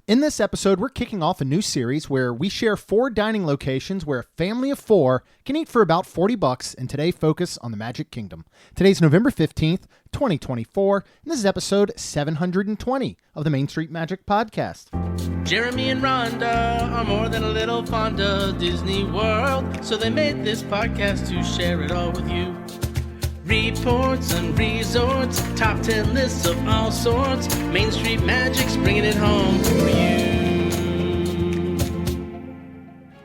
In this episode, we're kicking off a new series where we share 4 dining locations where a family of 4 can eat for about $40, and today focus on the Magic Kingdom. Today's November 15th, 2024, and this is episode 720 of the Main Street Magic Podcast. Jeremy and Rhonda are more than a little fond of Disney World, so they made this podcast to share it all with you. Reports and resorts, top 10 lists of all sorts. Main Street Magic's bringing it home for you.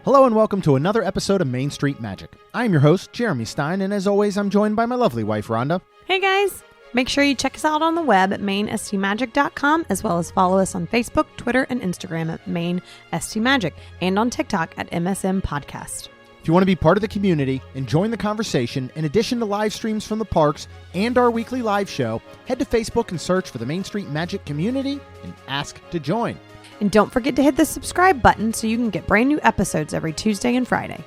Hello and welcome to another episode of Main Street Magic. I am your host, Jeremy Stein, and as always, I'm joined by my lovely wife, Rhonda. Hey guys! Make sure you check us out on the web at mainstmagic.com, as well as follow us on Facebook, Twitter, and Instagram at mainstmagic, and on TikTok at MSM Podcast. If you want to be part of the community and join the conversation, in addition to live streams from the parks and our weekly live show, head to Facebook and search for the Main Street Magic community and ask to join. And don't forget to hit the subscribe button so you can get brand new episodes every Tuesday and Friday.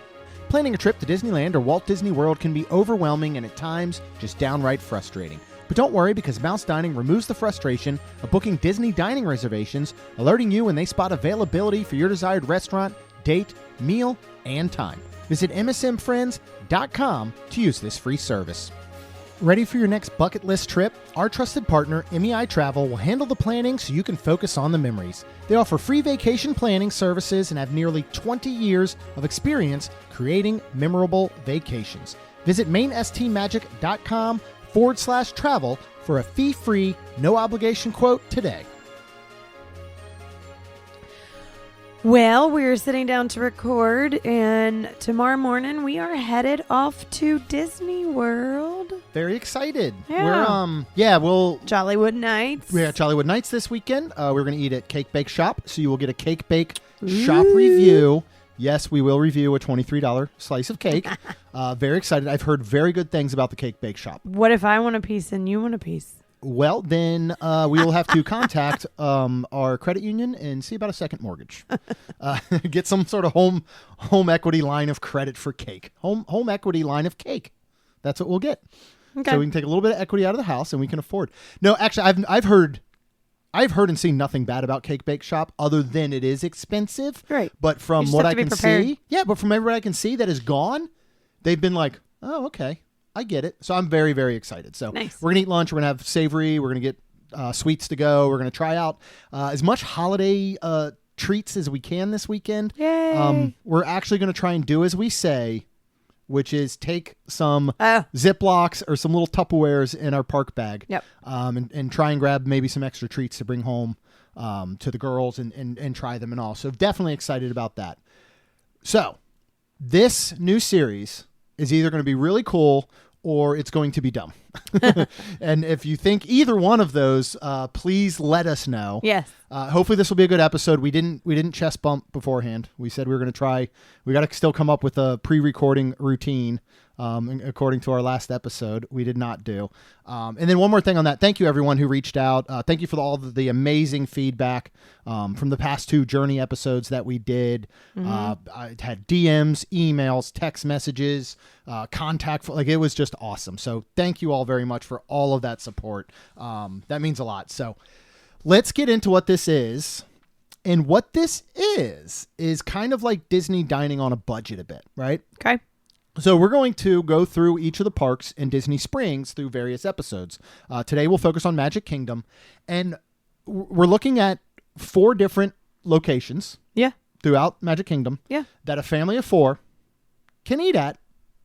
Planning a trip to Disneyland or Walt Disney World can be overwhelming and at times just downright frustrating. But don't worry, because Mouse Dining removes the frustration of booking Disney dining reservations, alerting you when they spot availability for your desired restaurant, date, meal, and time. Visit msmfriends.com to use this free service. Ready for your next bucket list trip? Our trusted partner, MEI-Travel, will handle the planning so you can focus on the memories. They offer free vacation planning services and have nearly 20 years of experience creating memorable vacations. Visit mainstmagic.com/travel for a fee-free, no-obligation quote today. Well, we're sitting down to record, and tomorrow morning we are headed off to Disney World. Very excited. Yeah. We'll Jollywood Nights. We're at Jollywood Nights this weekend. We're going to eat at Cake Bake Shop, so you will get a Cake Bake Shop review. Yes, we will review a $23 slice of cake. Very excited. I've heard very good things about the Cake Bake Shop. What if I want a piece and you want a piece? Well, then we will have to contact our credit union and see about a second mortgage. Get some sort of home equity line of credit for cake. Home equity line of cake. That's what we'll get. Okay. So we can take a little bit of equity out of the house and we can afford. No, actually, I've heard and seen nothing bad about Cake Bake Shop other than it is expensive. Right. But from just what have I to be can prepared. see, but from everybody I can see that is gone, they've been like, oh, okay. I get it. So I'm very, very excited. So Nice. We're going to eat lunch. We're going to have savory. We're going to get sweets to go. We're going to try out as much holiday treats as we can this weekend. Yay. We're actually going to try and do as we say, which is take some Ziplocs or some little Tupperwares in our park bag. Yep. And try and grab maybe some extra treats to bring home to the girls and try them and all. So definitely excited about that. So this new series is either going to be really cool or it's going to be dumb. And if you think either one of those, please let us know. Yes. Hopefully this will be a good episode. We didn't chest bump beforehand. We said we were going to try. We got to still come up with a pre-recording routine. According to our last episode, we did not do. And then one more thing on that. Thank you everyone who reached out. Thank you for all the amazing feedback from the past 2 Journey episodes that we did. I had DMs, emails, text messages, contact. It was just awesome. So thank you all very much for all of that support. That means a lot. So let's get into what this is. And what this is kind of like Disney dining on a budget a bit, right? Okay. So we're going to go through each of the parks in Disney Springs through various episodes. Today we'll focus on Magic Kingdom, and we're looking at 4 different locations throughout Magic Kingdom that a family of 4 can eat at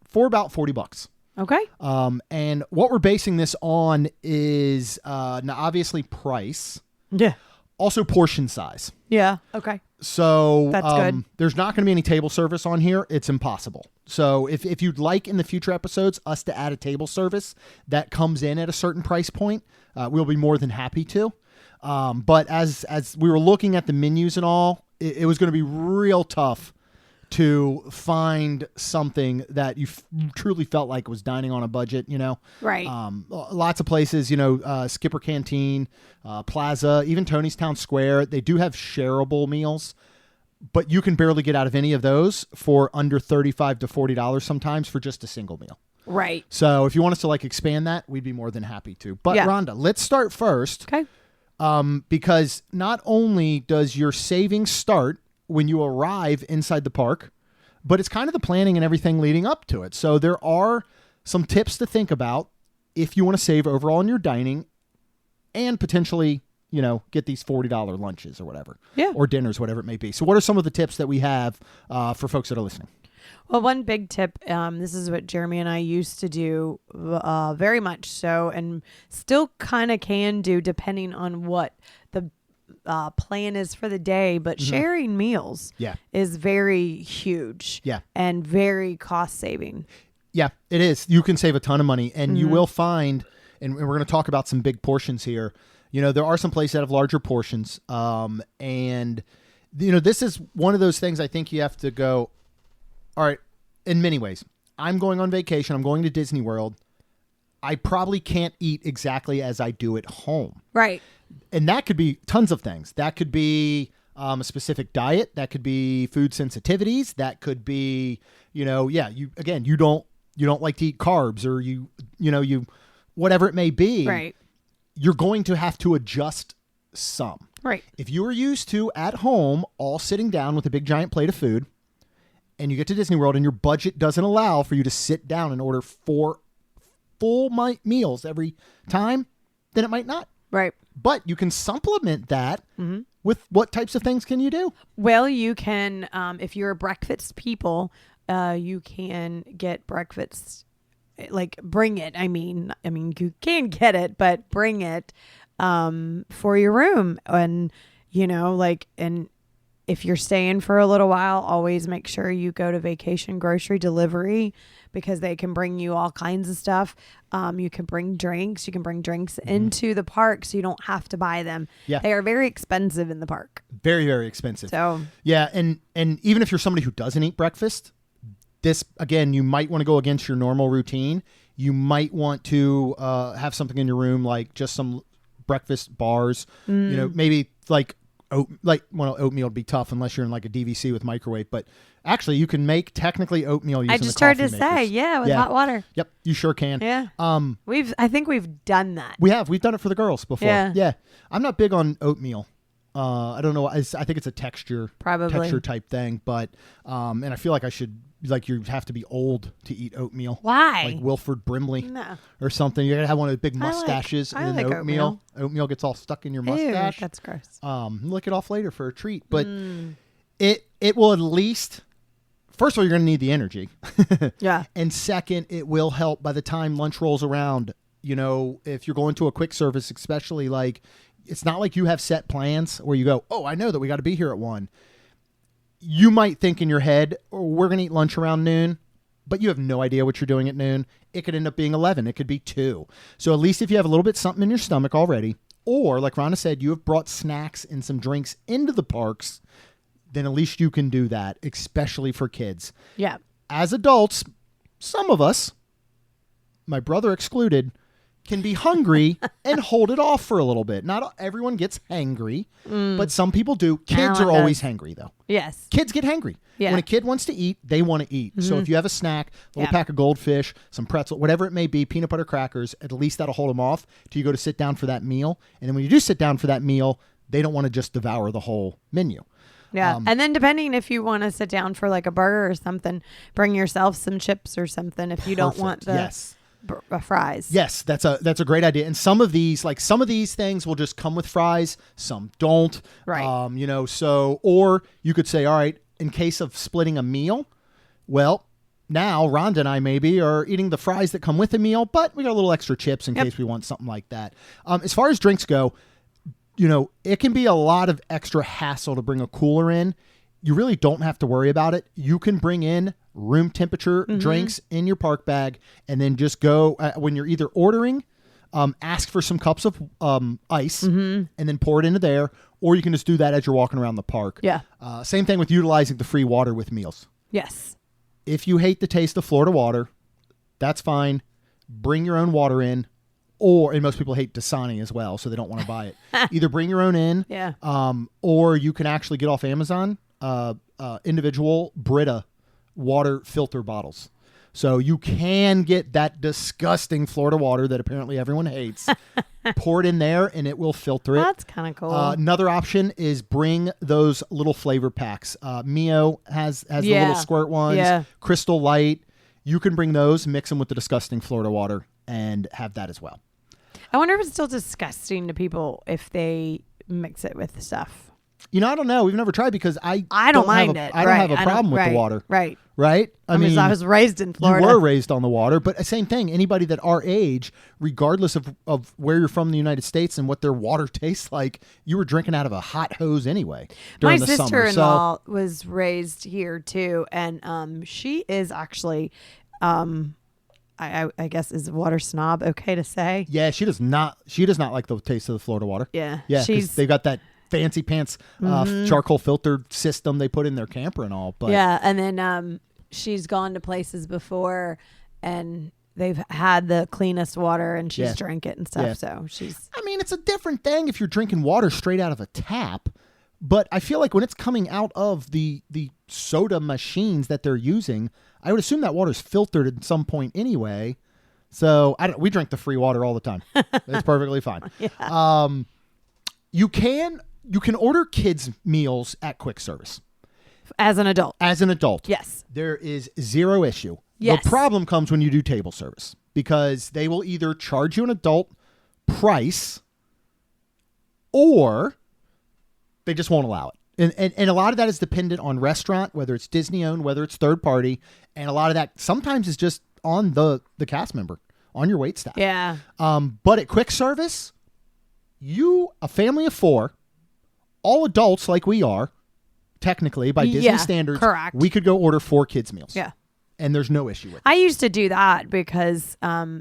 for about $40. Okay. And what we're basing this on is now obviously price. Yeah. Also portion size. Yeah. Okay. So That's good. There's not going to be any table service on here. It's impossible. So if you'd like in the future episodes us to add a table service that comes in at a certain price point, we'll be more than happy to. But as we were looking at the menus and all, it was going to be real tough to find something that you truly felt like was dining on a budget, Right. Lots of places, Skipper Canteen, Plaza, even Tony's Town Square, they do have shareable meals, but you can barely get out of any of those for under $35 to $40 sometimes for just a single meal. Right. So if you want us to expand that, we'd be more than happy to. But Yeah. Rhonda, let's start first. Okay. Because not only does your savings start when you arrive inside the park, but it's kind of the planning and everything leading up to it. So there are some tips to think about if you want to save overall in your dining and potentially, get these $40 lunches or whatever, or dinners, whatever it may be. So what are some of the tips that we have for folks that are listening? Well, one big tip, this is what Jeremy and I used to do very much so, and still kind of can do depending on what the plan is for the day, but sharing meals is very huge and very cost saving. Yeah, it is. You can save a ton of money, and you will find, and we're going to talk about some big portions here. There are some places that have larger portions, and this is one of those things I think you have to go, all right, in many ways. I'm going on vacation. I'm going to Disney World. I probably can't eat exactly as I do at home. Right. And that could be tons of things. That could be a specific diet. That could be food sensitivities. That could be, you don't like to eat carbs, or you whatever it may be. Right. You're going to have to adjust some. Right. If you are used to at home all sitting down with a big giant plate of food, and you get to Disney World and your budget doesn't allow for you to sit down and order 4 full meals every time, then it might not. Right. But you can supplement that with what types of things can you do? Well, you can, if you're a breakfast people, you can get breakfast, like bring it. I mean, you can get it, but bring it for your room. And, and if you're staying for a little while, always make sure you go to Vacation Grocery Delivery, because they can bring you all kinds of stuff. You can bring drinks. You can bring drinks into the park, so you don't have to buy them. Yeah. They are very expensive in the park. Very, very expensive. So yeah, and even if you're somebody who doesn't eat breakfast, this, again, you might want to go against your normal routine. You might want to have something in your room, like just some breakfast bars. Maybe oatmeal would be tough unless you're in like a DVC with microwave, but actually you can make technically oatmeal using I just started to say, with hot water. Yep, you sure can. Yeah. I think we've done that. We've done it for the girls before. Yeah. I'm not big on oatmeal. I don't know. I think it's a texture type thing, but and I feel like you have to be old to eat oatmeal. Why? Like Wilford Brimley No. or something. You're gonna have one of the big mustaches, I and then like oatmeal. Oatmeal gets all stuck in your mustache. Ew, that's gross. Lick it off later for a treat, but it will at least. First of all, you're going to need the energy. Yeah. And second, it will help by the time lunch rolls around. If you're going to a quick service, especially, like, it's not like you have set plans where you go, oh, I know that we got to be here at 1. You might think in your head, oh, we're going to eat lunch around noon, but you have no idea what you're doing at noon. It could end up being 11. It could be 2. So at least if you have a little bit something in your stomach already, or like Rhonda said, you have brought snacks and some drinks into the parks, then at least you can do that, especially for kids. Yeah. As adults, some of us, my brother excluded, can be hungry and hold it off for a little bit. Not everyone gets hangry, but some people do. Kids are always hangry, though. Yes. Kids get hangry. Yeah. When a kid wants to eat, they want to eat. So if you have a snack, a little pack of Goldfish, some pretzel, whatever it may be, peanut butter crackers, at least that'll hold them off till you go to sit down for that meal. And then when you do sit down for that meal, they don't want to just devour the whole menu. Yeah. And then depending if you want to sit down for like a burger or something, bring yourself some chips or something if you don't want the fries. Yes, that's a great idea. And some of these things will just come with fries, some don't. Right. Or you could say, all right, in case of splitting a meal, well, now Rhonda and I maybe are eating the fries that come with the meal, but we got a little extra chips in case we want something like that. As far as drinks go, it can be a lot of extra hassle to bring a cooler in. You really don't have to worry about it. You can bring in room temperature drinks in your park bag, and then just go when you're either ordering, ask for some cups of ice and then pour it into there, or you can just do that as you're walking around the park. Yeah. Same thing with utilizing the free water with meals. Yes. If you hate the taste of Florida water, that's fine. Bring your own water in. And most people hate Dasani as well, so they don't want to buy it. Either bring your own in, or you can actually get off Amazon individual Brita water filter bottles. So you can get that disgusting Florida water that apparently everyone hates, pour it in there, and it will filter it. That's kind of cool. Another option is bring those little flavor packs. Mio has the little squirt ones. Yeah. Crystal Light. You can bring those, mix them with the disgusting Florida water, and have that as well. I wonder if it's still disgusting to people if they mix it with stuff. You know, I don't know. We've never tried because I don't mind it. I don't have a problem with the water. Right. Right? I mean, I was raised in Florida. You were raised on the water, but same thing. Anybody that our age, regardless of where you're from in the United States and what their water tastes like, you were drinking out of a hot hose anyway during the summer. My sister-in-law was raised here too, and she is actually, I guess, is a water snob okay to say? Yeah, she does not like the taste of the Florida water. Yeah. Yeah, they got that fancy pants charcoal filtered system they put in their camper and all. But yeah, and then she's gone to places before and they've had the cleanest water and she's drank it and stuff. Yeah. So she's... I mean, it's a different thing if you're drinking water straight out of a tap. But I feel like when it's coming out of the soda machines that they're using, I would assume that water's filtered at some point anyway. So we drink the free water all the time. It's perfectly fine. Yeah. You can order kids' meals at quick service. As an adult. As an adult. Yes. There is zero issue. Yes. The problem comes when you do table service because they will either charge you an adult price or they just won't allow it. And a lot of that is dependent on restaurant, whether it's Disney owned, whether it's third party. And a lot of that sometimes is just on the cast member, on your wait staff. Yeah. But at quick service, a family of 4, all adults like we are, technically by Disney standards, correct. We could go order 4 kids meals. Yeah. And there's no issue with it. I used to do that because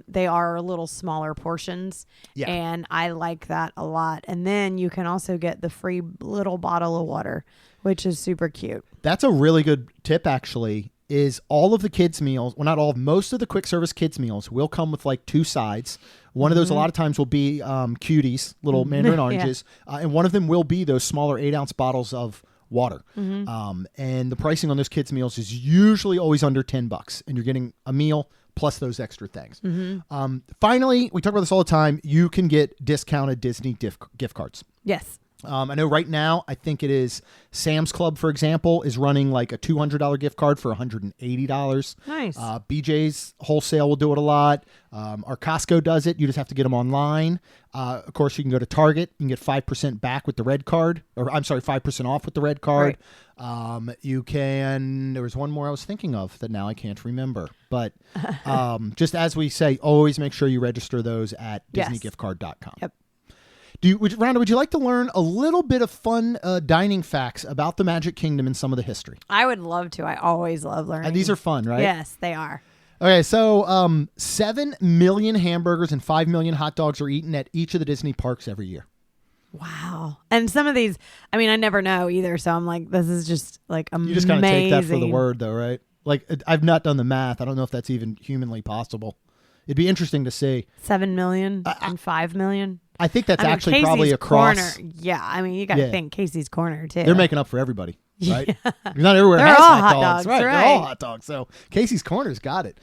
they are a little smaller portions. Yeah. And I like that a lot. And then you can also get the free little bottle of water, which is super cute. That's a really good tip, actually, is all of the kids' meals, well, not all of, most of the quick service kids' meals will come with like 2 sides. One of those a lot of times will be cuties, little mandarin oranges. And one of them will be those smaller 8-ounce bottles of water. And the pricing on those kids' meals is usually always under $10, and you're getting a meal plus those extra things. Finally, we talk about this all the time. You can get discounted Disney gift cards. Yes. I know right now, I think it is Sam's Club, for example, is running like a $200 gift card for $180. Nice. BJ's Wholesale will do it a lot. Our Costco does it. You just have to get them online. Of course, you can go to Target. You can get 5% back with the red card. Or I'm sorry, 5% off with the red card. Right. There was one more I was thinking of that now I can't remember. But just as we say, always make sure you register those at DisneyGiftCard.com. Yep. Rhonda, would you like to learn a little bit of fun dining facts about the Magic Kingdom and some of the history? I would love to. I always love learning. And these are fun, right? Yes, they are. Okay, so 7 million hamburgers and 5 million hot dogs are eaten at each of the Disney parks every year. Wow. And some of these, I mean, I never know either. So I'm like, this is just like amazing. You just kind of take that for the word, though, right? Like, I've not done the math. I don't know if that's even humanly possible. It'd be interesting to see. 7 million and 5ve million. I think that's actually Casey's probably across. Corner. Yeah, I mean, you got to think Casey's Corner, too. They're making up for everybody, right? Not everywhere They're has all hot dogs. Right. right. They're all hot dogs. So Casey's Corner's got it.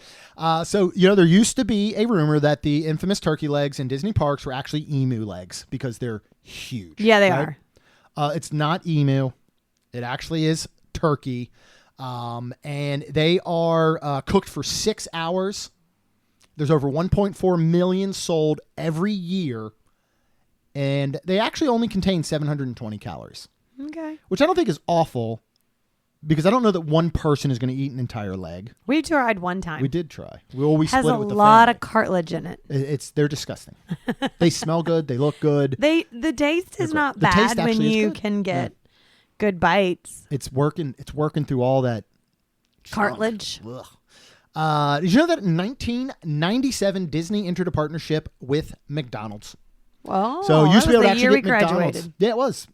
So, there used to be a rumor that the infamous turkey legs in Disney parks were actually emu legs because they're huge. Yeah, they are. It's not emu. It actually is turkey. And they are cooked for 6 hours. There's over 1.4 million sold every year. And they actually only contain 720 calories. Okay. Which I don't think is awful because I don't know that one person is going to eat an entire leg. We tried one time. We did try. We has split a it with the lot family. of cartilage in it. They're disgusting. They smell good. They look good. The taste is not bad when you can get good bites. It's working through all that cartilage. Did you know that in 1997 Disney entered a partnership with McDonald's? Well, so you used to be able to actually get graduated. McDonald's. Yeah, it was.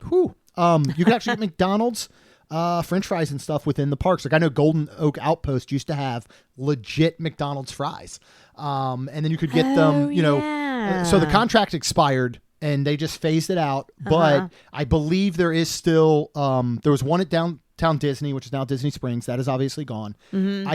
Whew. You could actually get McDonald's French fries and stuff within the parks. Like I know Golden Oak Outpost used to have legit McDonald's fries, and then you could get them. So the contract expired and they just phased it out. But I believe there is still there was one at downtown Uptown Disney, which is now Disney Springs. That is obviously gone. Mm-hmm.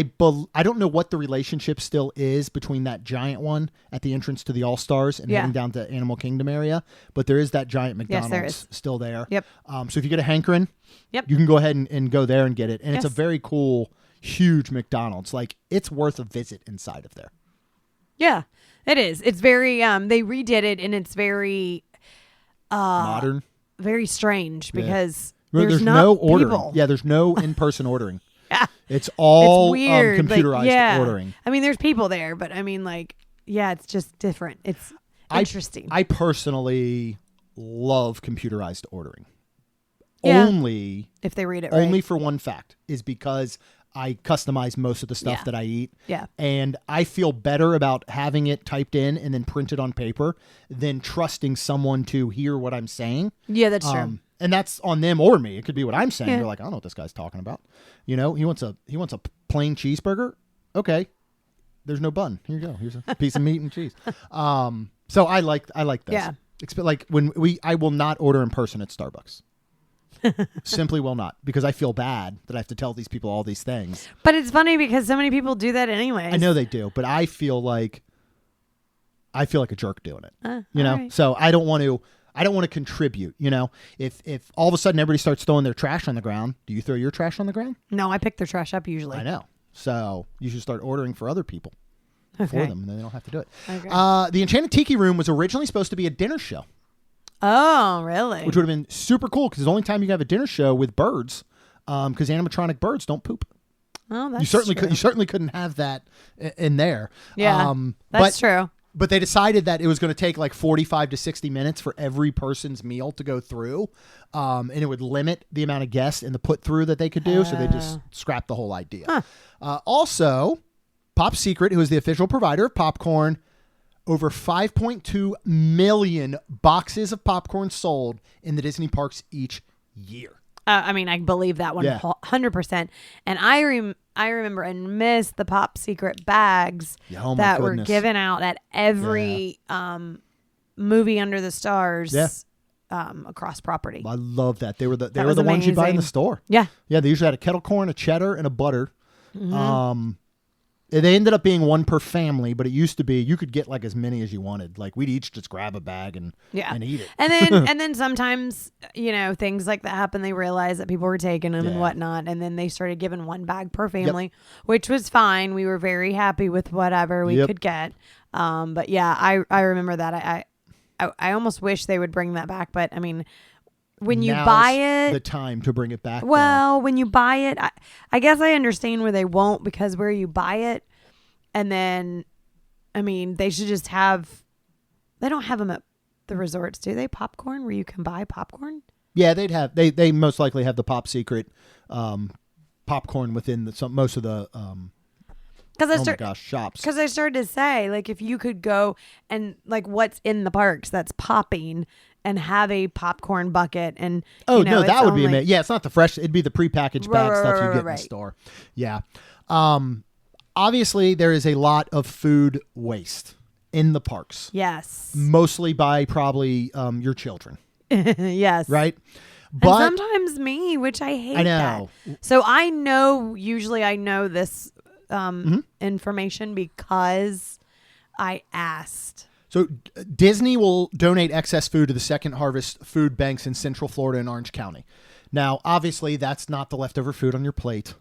I don't know what the relationship still is between that giant one at the entrance to the All-Stars and heading down to Animal Kingdom area, but there is that giant McDonald's there is. still there. Yep. So if you get a hankering, Yep. you can go ahead and go there and get it. And it's a Yes. very cool, huge McDonald's. Like, it's worth a visit inside of there. Yeah, it is. It's very, they redid it and it's very, Modern. very strange Yeah. because There's there's no not ordering. people. Yeah, there's no in-person ordering. Yeah. It's all It's weird. Like, computerized yeah. ordering. I mean, there's people there, but I mean, like, yeah, it's just different. It's interesting. I personally love computerized ordering. Yeah. Only if they read it right. only for one fact is because I customize most of the stuff Yeah. that I eat. Yeah. And I feel better about having it typed in and then printed on paper than trusting someone to hear what I'm saying. Yeah, that's true. And that's on them or me. It could be what I'm saying. Yeah. They're like, I don't know what this guy's talking about. You know, he wants a plain cheeseburger. Okay. There's no bun. Here you go. Here's a piece of meat and cheese. So I like this. Yeah. Like when I will not order in person at Starbucks. Simply will not, because I feel bad that I have to tell these people all these things. But it's funny because so many people do that anyways. I know they do, but I feel like a jerk doing it. You know? right. So I don't want to contribute, you know. If all of a sudden everybody starts throwing their trash on the ground, do you throw your trash on the ground? No, I pick their trash up usually. I know. So you should start ordering for other people for Okay. them, and then they don't have to do it. Okay. The Enchanted Tiki Room was originally supposed to be a dinner show, Oh, really? which would have been super cool because it's the only time you can have a dinner show with birds, because animatronic birds don't poop. Oh, that's You certainly true. you certainly couldn't have that in there. Yeah, that's true. But they decided that it was going to take like 45 to 60 minutes for every person's meal to go through, and it would limit the amount of guests and the put through that they could do. So they just scrapped the whole idea. Also, Pop Secret, who is the official provider of popcorn, over 5.2 million boxes of popcorn sold in the Disney parks each year. I mean, I believe that one Yeah. 100%. And I remember and miss the Pop Secret bags Yeah, oh my that were goodness. given out at every movie under the stars across property. I love that. They were the was ones you buy in the amazing. store. Yeah. Yeah, they usually had a kettle corn, a cheddar, and a butter. They ended up being one per family, but it used to be you could get like as many as you wanted. Like we'd each just grab a bag and eat it. And then sometimes, you know, things like that happen. They realized that people were taking them and Yeah. whatnot. And then they started giving one bag per family, which was fine. We were very happy with whatever we could get. But yeah, I remember that. I almost wish they would bring that back. But I mean, when you Now's buy it, the time to bring it back. well, when you buy it, I guess I understand where they won't, because where you buy it, and then, I mean, they should just have. They don't have them at the resorts, do they? Popcorn, where you can buy popcorn. Yeah, they'd have. They most likely have the Pop Secret popcorn within most of the shops. Because I started to say, like, if you could go and like what's in the parks that's popping and have a popcorn bucket and Oh, you know, no, it's that would be only- amazing. Yeah, it's not the fresh. It'd be the prepackaged bag stuff you get in the right. store. Yeah. Obviously, there is a lot of food waste in the parks. Yes. Mostly by probably your children, Yes. right? And But sometimes me, which I hate. I know. That. So I know. Usually, I know this information because I asked. So Disney will donate excess food to the Second Harvest food banks in Central Florida and Orange County. Now, obviously, that's not the leftover food on your plate.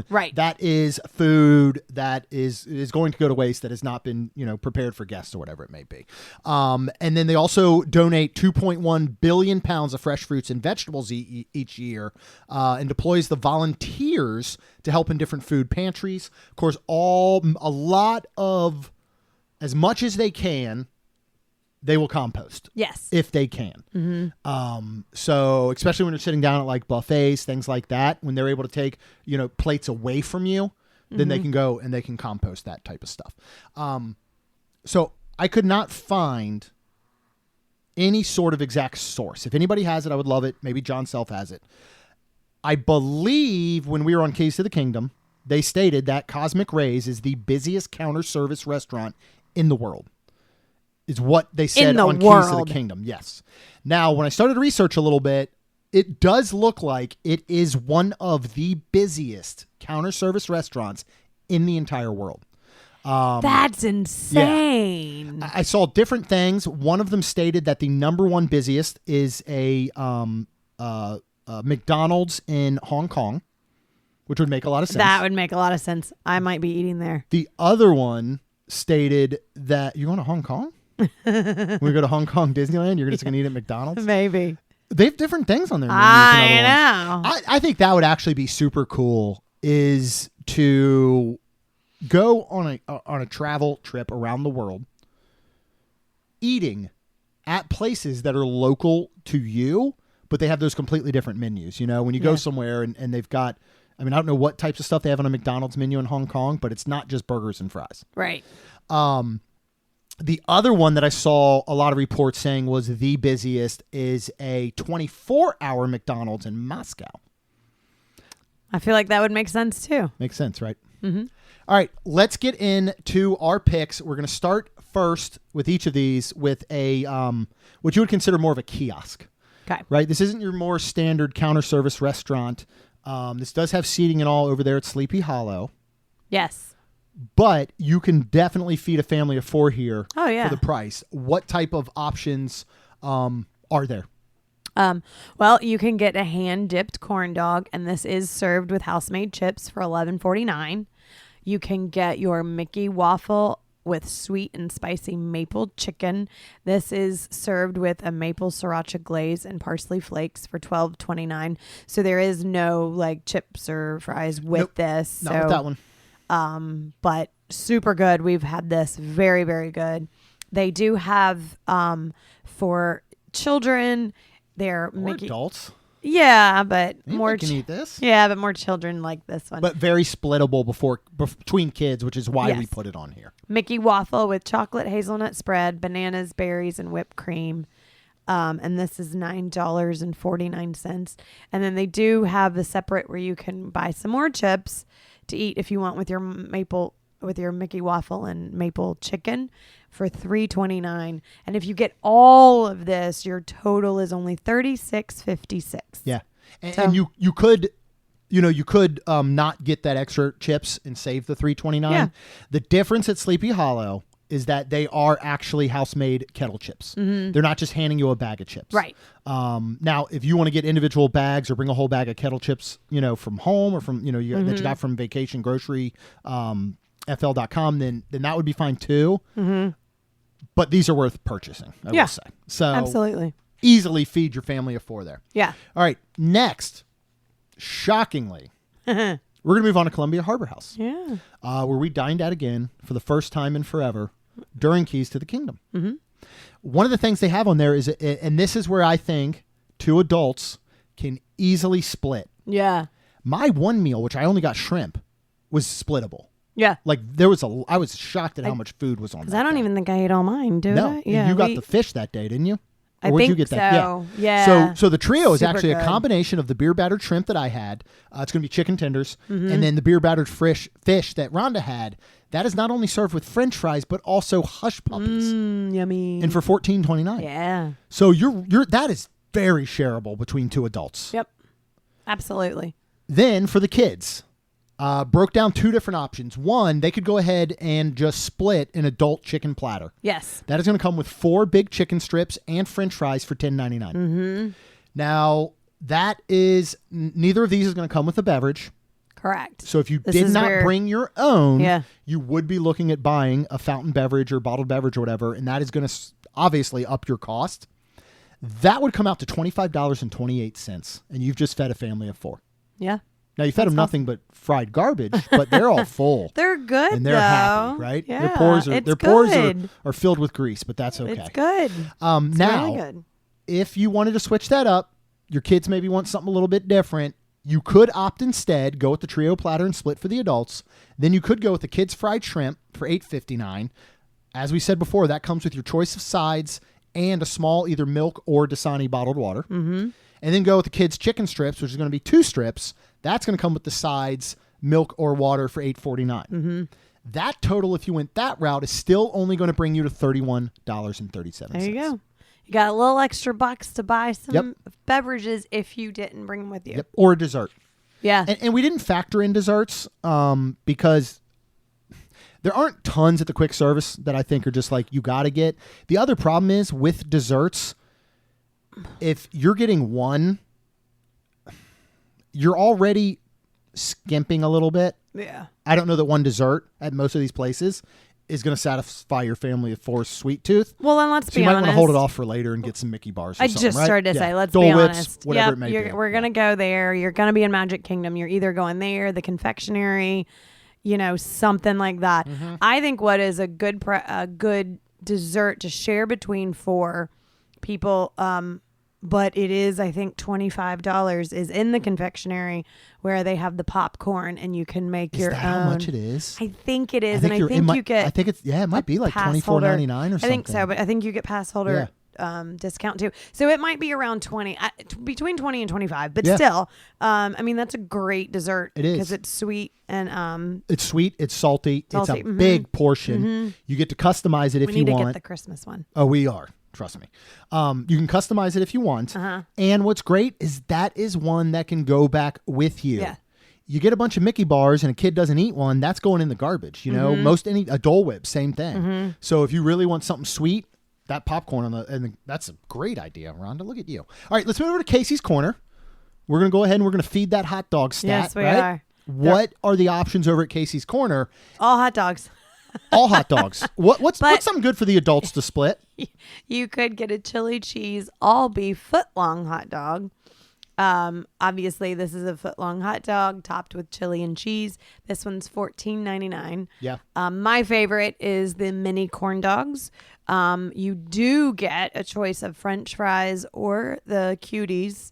Right. That is food that is going to go to waste that has not been, prepared for guests or whatever it may be. And then they also donate 2.1 billion pounds of fresh fruits and vegetables each year, and deploys the volunteers to help in different food pantries. Of course, as much as they can, they will compost. Yes. If they can. Mm-hmm. So especially when you're sitting down at like buffets, things like that, when they're able to take, plates away from you, then they can go and they can compost that type of stuff. So I could not find any sort of exact source. If anybody has it, I would love it. Maybe John Self has it. I believe when we were on Keys to the Kingdom, they stated that Cosmic Rays is the busiest counter service restaurant in the world. Is what they said on Keys to the Kingdom. Yes. Now, when I started to research a little bit, it does look like it is one of the busiest counter service restaurants in the entire world. That's insane. Yeah. I saw different things. One of them stated that the number one busiest is a McDonald's in Hong Kong, which would make a lot of sense. That would make a lot of sense. I might be eating there. The other one stated that you're going to Hong Kong? When we go to Hong Kong Disneyland, you're just going to eat at McDonald's? Maybe. They have different things on their menu. I know. I think that would actually be super cool, is to go on a travel trip around the world, eating at places that are local to you, but they have those completely different menus. You know, when you go somewhere and they've got, I mean, I don't know what types of stuff they have on a McDonald's menu in Hong Kong, but it's not just burgers and fries. Right. The other one that I saw a lot of reports saying was the busiest is a 24-hour McDonald's in Moscow. I feel like that would make sense too. Makes sense, right? Mm-hmm. All right, let's get into our picks. We're going to start first with each of these with a what you would consider more of a kiosk. Okay. Right? This isn't your more standard counter service restaurant. This does have seating and all over there at Sleepy Hollow. Yes. But you can definitely feed a family of 4 here for the price. What type of options are there? Well, you can get a hand-dipped corn dog, and this is served with house-made chips for $11.49. You can get your Mickey waffle with sweet and spicy maple chicken. This is served with a maple sriracha glaze and parsley flakes for $12.29. So there is no like chips or fries with this. Not with that one. But super good. We've had this, very, very good. They do have for children, they're Mickey adults. Yeah, but Anybody can eat this. Yeah, but more children like this one. But very splittable between kids, which is why we put it on here. Mickey waffle with chocolate hazelnut spread, bananas, berries, and whipped cream. And this is $9.49. And then they do have a separate where you can buy some more chips to eat if you want with your Mickey waffle and maple chicken for $3.29. And if you get all of this, your total is only $36.56. Yeah. And you could not get that extra chips and save the $3.29. Yeah. The difference at Sleepy Hollow is that they are actually house-made kettle chips. Mm-hmm. They're not just handing you a bag of chips. Right. Now, if you want to get individual bags or bring a whole bag of kettle chips, from home or from, that you got from Vacation Grocery, FL.com, then that would be fine too. Mm-hmm. But these are worth purchasing, I will say. So absolutely. Easily feed your family of 4 there. Yeah. All right. Next, shockingly, we're going to move on to Columbia Harbor House. Yeah. Where we dined at again for the first time in forever during Keys to the Kingdom. Mm-hmm. One of the things they have on there is, and this is where I think 2 adults can easily split. Yeah. My one meal, which I only got shrimp, was splittable. Yeah. Like I was shocked at how much food was on that. Because I don't even think I ate all mine, did I? No. Yeah. You got the fish that day, didn't you? I think you get that? So. Yeah. So the trio is Super actually good. a combination of the beer battered shrimp that I had. It's going to be chicken tenders, and then the beer battered fish that Rhonda had. That is not only served with French fries, but also hush puppies. Yummy. And for $14.29. Yeah. So that is very shareable between 2 adults. Yep. Absolutely. Then for the kids, broke down 2 different options. One, they could go ahead and just split an adult chicken platter. Yes. That is going to come with 4 big chicken strips and French fries for $10.99. Mm-hmm. Now, that is neither of these is going to come with a beverage. Correct. So if you did not bring your own, you would be looking at buying a fountain beverage or bottled beverage or whatever, and that is going to obviously up your cost. That would come out to $25.28, and you've just fed a family of 4. Yeah. Now, you fed them nothing but fried garbage, but they're all full. They're good, and they're happy, right? Yeah, their pores are filled with grease, but that's okay. It's good. It's now, really good. If you wanted to switch that up, your kids maybe want something a little bit different, you could opt instead, go with the trio platter and split for the adults. Then you could go with the kids' fried shrimp for $8.59. As we said before, that comes with your choice of sides and a small either milk or Dasani bottled water. Mm-hmm. And then go with the kids' chicken strips, which is going to be 2 strips. That's going to come with the sides, milk or water for $8.49. Mm-hmm. That total, if you went that route, is still only going to bring you to $31.37. There you go. You You got a little extra bucks to buy some Yep. beverages if you didn't bring them with you. Yep. Or a dessert. Yeah. And we didn't factor in desserts because there aren't tons at the quick service that I think are just like you got to get. The other problem is with desserts, if you're getting one, you're already skimping a little bit. Yeah. I don't know that one dessert at most of these places is going to satisfy your family of four sweet tooth. Well, then let's So be you might honest. want to hold it off for later and get some Mickey bars or I something, just right? started to Yeah. say, let's Dole be Whips, honest. whatever Yep, it may be. we're going to go there. You're going to be in Magic Kingdom. You're either going there, the confectionery, something like that. Mm-hmm. I think what is a good dessert to share between four people, but it is, I think, $25 is in the confectionery where they have the popcorn and you can make Is your that own. how much it is? I think it is, I think and I think you get. I think it's it might be like pass holder. $24.99 or something. I think so, but I think you get pass holder discount too. So it might be around 20, between 20 and 25, but Yeah. still, that's a great dessert. It is. Because it's sweet and it's sweet, it's salty, it's Salty, a mhm. big portion. You get to customize it if we you need to want. get the Christmas one. Oh, we are. Trust me. You can customize it if you want. Uh-huh. And what's great is that is one that can go back with you. Yeah. You get a bunch of Mickey bars and a kid doesn't eat one, that's going in the garbage. Mm-hmm. A Dole Whip, same thing. So if you really want something sweet, that popcorn that's a great idea, Rhonda. Look at you. All right, let's move over to Casey's Corner. We're going to go ahead and we're going to feed that hot dog stat. Yes, we right? are. What are the options over at Casey's Corner? All hot dogs. All hot dogs. What's something good for the adults to split? You could get a chili cheese all beef foot long hot dog. Obviously, this is a foot long hot dog topped with chili and cheese. This one's $14.99. Yeah. My favorite is the mini corn dogs. You do get a choice of French fries or the cuties,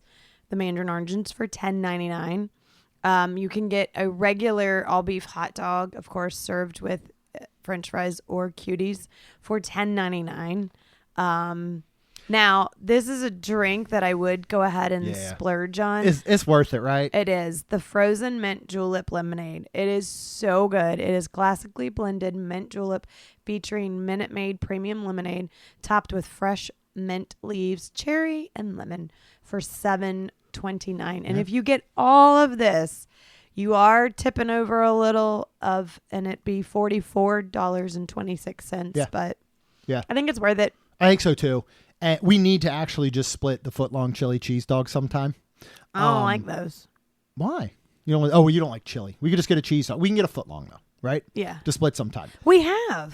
the mandarin oranges, for $10.99. You can get a regular all beef hot dog, of course, served with French fries or cuties for $10.99. Now, this is a drink that I would go ahead and splurge on. It's worth it, right? It is. The frozen mint julep lemonade. It is so good. It is classically blended mint julep featuring Minute Maid premium lemonade topped with fresh mint leaves, cherry, and lemon for $7.29. And if you get all of this, you are tipping over a little and it'd be $44.26. Yeah. But Yeah. I think it's worth it. I think so too. And we need to actually just split the foot-long chili cheese dog sometime. I don't like those. Why? You don't like chili. We could just get a cheese dog. We can get a foot-long though, right? Yeah. To split sometime. We have.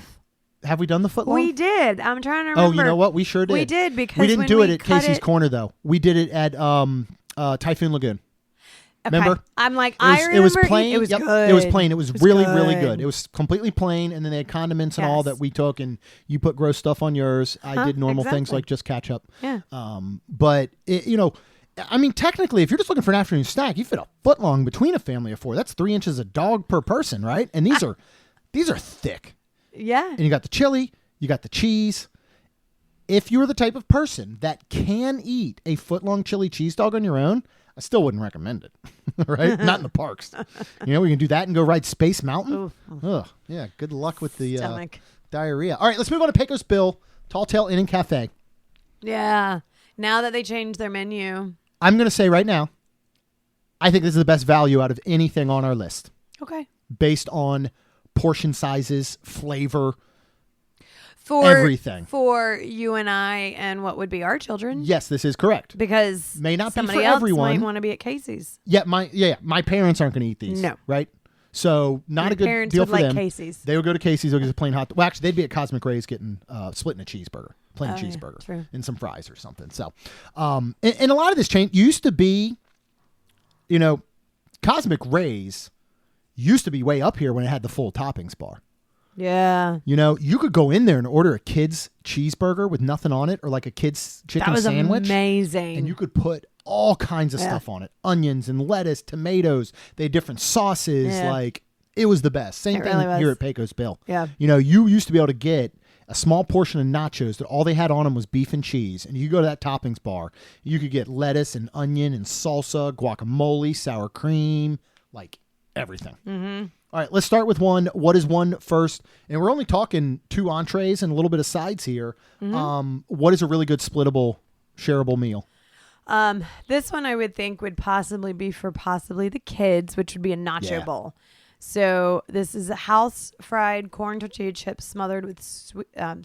Have we done the foot-long? We did. I'm trying to remember. Oh, you know what? We sure did. We did because we didn't when do we it at cut Casey's it- Corner though. We did it at Typhoon Lagoon. Okay. Remember? I'm like, It was plain. It was Yep, good. It was plain. It was really, good. really good. It was completely plain, and then they had condiments and all Yes. that we took, and you put gross stuff on yours. I did normal things exactly. like just ketchup. Yeah. But technically, if you're just looking for an afternoon snack, you fit a foot long between a family of four. That's 3 inches of dog per person, right? And these are thick. Yeah. And you got the chili, you got the cheese. If you're the type of person that can eat a foot long chili cheese dog on your own, I still wouldn't recommend it, right? Not in the parks. We can do that and go ride Space Mountain. Ugh. Yeah, good luck with the Stomach. diarrhea. All right, let's move on to Pecos Bill, Tall Tale Inn and Cafe. Yeah. Now that they changed their menu. I'm going to say right now, I think this is the best value out of anything on our list Okay. based on portion sizes, flavor, For everything. For you and I and what would be our children. Yes, this is correct. Because May not be somebody for else everyone. might want to be at Casey's. Yeah, my parents aren't going to eat these. No. Right? So not My a good parents deal would for like them. Casey's. They would go to Casey's. They'll get a plain hot. Well, actually, they'd be at Cosmic Ray's getting splitting a cheeseburger, plain Oh, yeah, cheeseburger, true. and some fries or something. So, and a lot of this chain used to be, Cosmic Ray's used to be way up here when it had the full toppings bar. Yeah. You could go in there and order a kid's cheeseburger with nothing on it, or like a kid's chicken That was sandwich, amazing. and you could put all kinds of stuff on it: onions and lettuce, tomatoes. They had different sauces. Yeah. Like, it was the best. Same It thing really was. here at Pecos Bill. Yeah. You used to be able to get a small portion of nachos that all they had on them was beef and cheese, and you go to that toppings bar, you could get lettuce and onion and salsa, guacamole, sour cream, like everything. Mm-hmm. All right, let's start with one. What is one first? And we're only talking 2 entrees and a little bit of sides here. What is a really good splittable, shareable meal? This one I would think would possibly be for the kids, which would be a nacho bowl. So this is a house fried corn tortilla chips smothered with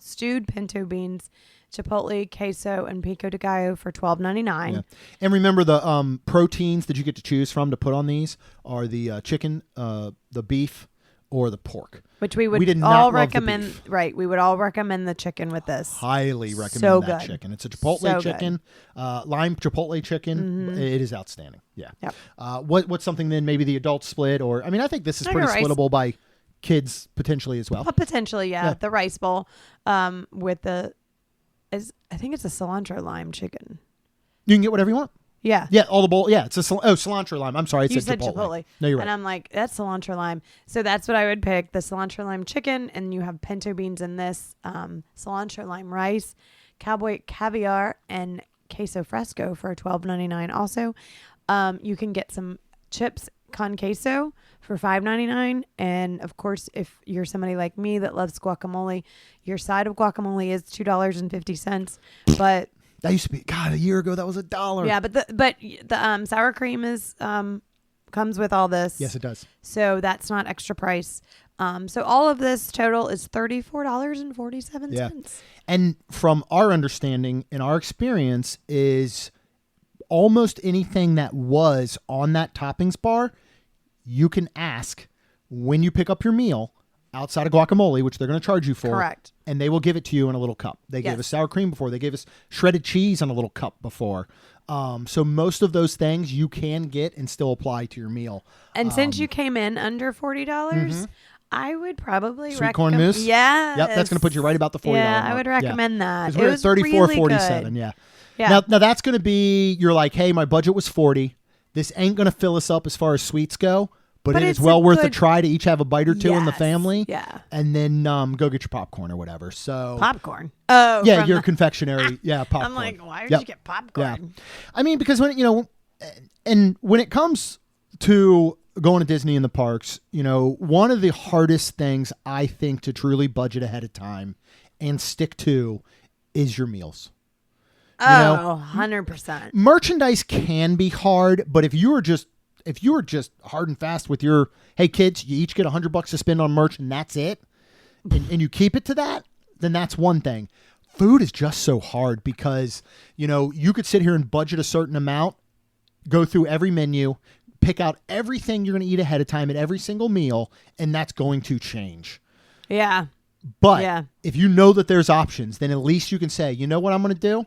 stewed pinto beans, chipotle, queso, and pico de gallo for $12.99. Yeah. And remember the proteins that you get to choose from to put on these are the chicken, the beef, or the pork. Which we did not all love the recommend. beef. Right. We would all recommend the chicken with this. Highly recommend So that good. chicken. It's a chipotle So chicken, lime chipotle chicken. It is outstanding. Yeah. Yep. What's something then maybe the adult split or, I mean, I think this is Like pretty a rice- splittable by kids potentially as well. Potentially, yeah. Yeah. The rice bowl with I think it's a cilantro lime chicken. You can get whatever you want. Yeah. Yeah, all the bowl. Yeah, it's a cilantro lime. I'm sorry, it You said said Chipotle. No, you're right. And I'm like, that's cilantro lime. So that's what I would pick, the cilantro lime chicken. And you have pinto beans in this, cilantro lime rice, cowboy caviar, and queso fresco for $12.99. Also, you can get some chips con queso for $5.99. And of course, if you're somebody like me that loves guacamole, your side of guacamole is $2.50. But that used to be, God, a year ago, that was $1. yeah, but the sour cream is comes with all this. Yes, it does. So that's not extra price. So all of this total is $34.47. Yeah. And from our understanding and our experience is almost anything that was on that toppings bar, you can ask when you pick up your meal outside of guacamole, which they're going to charge you for. Correct. And they will give it to you in a little cup. They gave us sour cream before. They gave us shredded cheese in a little cup before. So most of those things you can get and still apply to your meal. And since you came in under $40, I would probably Sweet corn mousse? Yeah. Yep, that's going to put you right about the $40 Yeah, mark. I would recommend that. Because we're at $34.47. Really Yeah. Yeah. Now that's going to be, you're like, hey, my budget was $40. This ain't going to fill us up as far as sweets go, but it is it's well a worth a good- try to each have a bite or two in the Yes. family. Yeah. And then go get your popcorn or whatever. So Popcorn. Oh, yeah, from your the- confectionery. Yeah, popcorn. I'm like, why would Yep. you get popcorn? Yeah. I mean, because and when it comes to going to Disney in the parks, one of the hardest things I think to truly budget ahead of time and stick to is your meals. Oh, 100%. Merchandise can be hard, but if you were just hard and fast with your, hey kids, you each get $100 to spend on merch and that's it, and you keep it to that, then that's one thing. Food is just so hard because, you could sit here and budget a certain amount, go through every menu, pick out everything you're going to eat ahead of time at every single meal, and that's going to change. Yeah. But if you know that there's options, then at least you can say, you know what I'm going to do?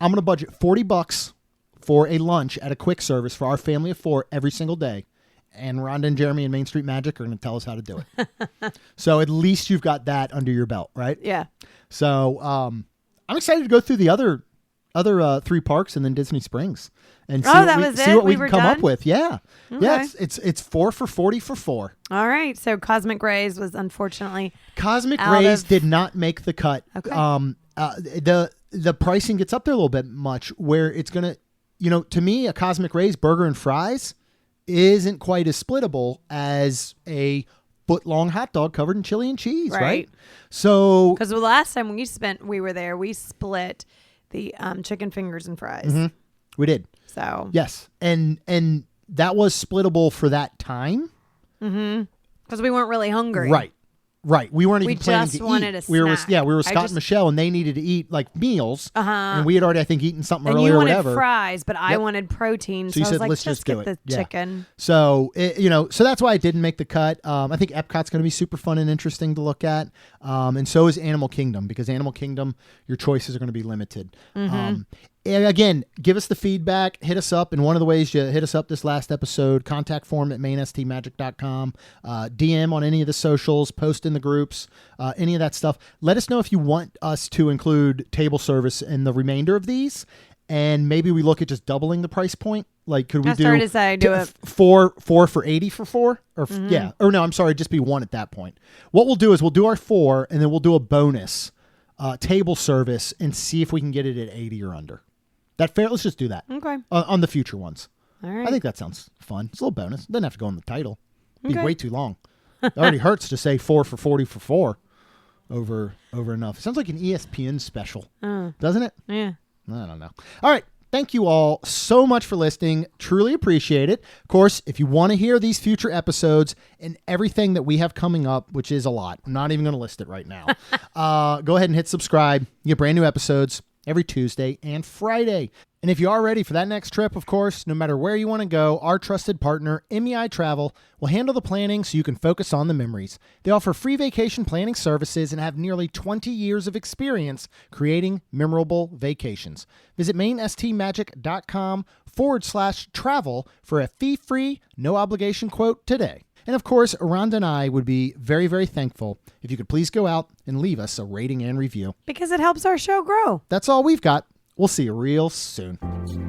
I'm going to budget $40 for a lunch at a quick service for our family of 4 every single day. And Rhonda and Jeremy and Main Street Magic are going to tell us how to do it. So at least you've got that under your belt, right? Yeah. So I'm excited to go through the other 3 parks and then Disney Springs and see what we can come up with. Yeah. Okay. Yeah. It's 4 for $40 for 4. All right. So Cosmic Rays was unfortunately Cosmic out Rays of- did not make the cut. Okay. The pricing gets up there a little bit much where it's going to, to me, a Cosmic Rays burger and fries isn't quite as splittable as a foot-long hot dog covered in chili and cheese, right? So, because the last time we were there, we split the chicken fingers and fries. we did. So Yes. And that was splittable for that time. because we weren't really hungry. Right. We weren't even We planning just to wanted eat. a We were with snack. Scott and Michelle, and they needed to eat like meals. And we had already, I think, eaten something And earlier you or wanted whatever. fries, but I wanted protein. So you I was said, like, let's just do get it. the Yeah. chicken. So, so that's why it didn't make the cut. I think Epcot's going to be super fun and interesting to look at. And so is Animal Kingdom, because Animal Kingdom, your choices are going to be limited. And again, give us the feedback, hit us up. And one of the ways you hit us up this last episode, contact form at mainstmagic.com, DM on any of the socials, post in the groups, any of that stuff. Let us know if you want us to include table service in the remainder of these. And maybe we look at just doubling the price point. Like, could we I started to say do it. 4 for 80 for 4? Or yeah. Or no, I'm sorry, just be 1 at that point. What we'll do is we'll do our 4 and then we'll do a bonus table service and see if we can get it at 80 or under. That fair? Let's just do that. Okay. On the future ones. All right. I think that sounds fun. It's a little bonus. Doesn't have to go in the title. Be Okay. way too long. It already hurts to say 4 for 40 for 4 over enough. It sounds like an ESPN special, doesn't it? Yeah. I don't know. All right. Thank you all so much for listening. Truly appreciate it. Of course, if you want to hear these future episodes and everything that we have coming up, which is a lot, I'm not even going to list it right now. Go ahead and hit subscribe. You get brand new episodes every Tuesday and Friday. And if you are ready for that next trip, of course, no matter where you want to go, our trusted partner, MEI-Travel, will handle the planning so you can focus on the memories. They offer free vacation planning services and have nearly 20 years of experience creating memorable vacations. Visit mainstmagic.com/travel for a fee-free, no-obligation quote today. And of course, Rhonda and I would be very, very thankful if you could please go out and leave us a rating and review. Because it helps our show grow. That's all we've got. We'll see you real soon.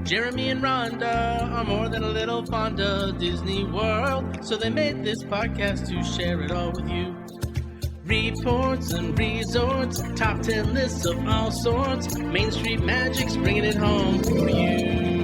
Jeremy and Rhonda are more than a little fond of Disney World, so they made this podcast to share it all with you. Reports and resorts, top 10 lists of all sorts, Main Street Magic's bringing it home for you.